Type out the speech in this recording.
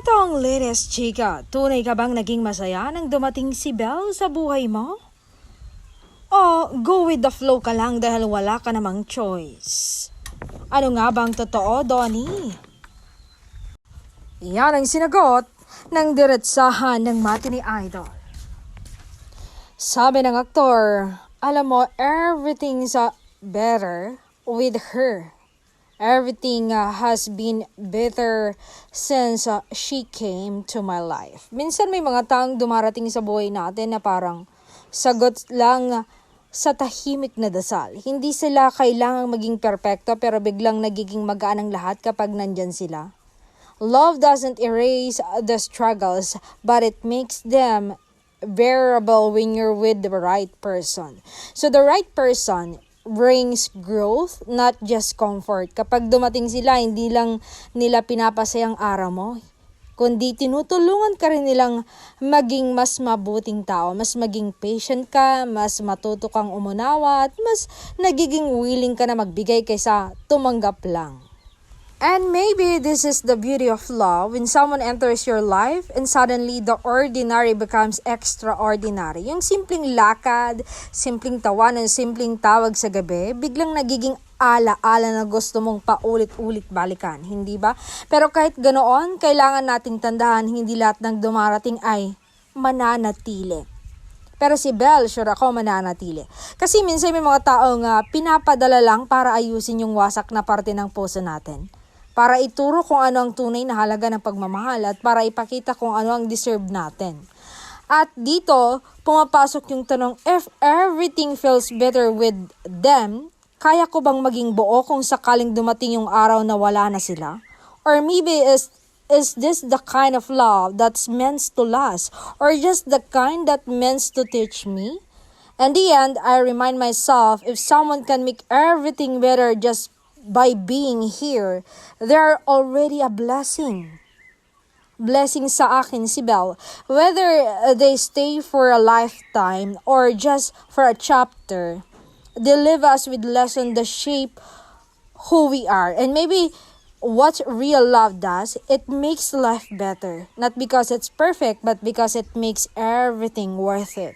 Eto ang latest, chika. Tunay ka bang naging masaya nang dumating si Belle sa buhay mo? O go with the flow ka lang dahil wala ka namang choice? Ano nga bang totoo, Donnie? Yan ang sinagot ng diretsahan ng matinee idol. Sabi ng aktor, alam mo, everything's better with her. Everything has been better since she came to my life. Minsan may mga taong dumarating sa buhay natin na parang sagot lang sa tahimik na dasal. Hindi sila kailangang maging perpekto pero biglang nagiging magaan ang lahat kapag nandyan sila. Love doesn't erase the struggles, but it makes them bearable when you're with the right person. So the right person brings growth, not just comfort. Kapag dumating sila, hindi lang nila pinapasayang araw mo, kundi tinutulungan ka rin nilang maging mas mabuting tao, mas maging patient ka, mas matuto kang umunawa, at mas nagiging willing ka na magbigay kaysa tumanggap lang. And maybe this is the beauty of love when someone enters your life and suddenly the ordinary becomes extraordinary. Yung simpleng lakad, simpleng tawanan, simpleng tawag sa gabi, biglang nagiging ala-ala na gusto mong paulit-ulit balikan, hindi ba? Pero kahit ganoon, kailangan nating tandaan hindi lahat ng dumarating ay mananatili. Pero si Belle, sure ako mananatili. Kasi minsan may mga taong pinapadala lang para ayusin yung wasak na parte ng puso natin. Para ituro kung ano ang tunay na halaga ng pagmamahal at para ipakita kung ano ang deserve natin. At dito, pumapasok yung tanong, if everything feels better with them, kaya ko bang maging buo kung sakaling dumating yung araw na wala na sila? Or maybe is this the kind of love that's meant to last? Or just the kind that meant to teach me? In the end, I remind myself, if someone can make everything better just by being here, they're already a blessing. Blessing sa akin si Belle. Whether they stay for a lifetime or just for a chapter, they leave us with lessons that shape who we are. And maybe what real love does, it makes life better. Not because it's perfect, but because it makes everything worth it.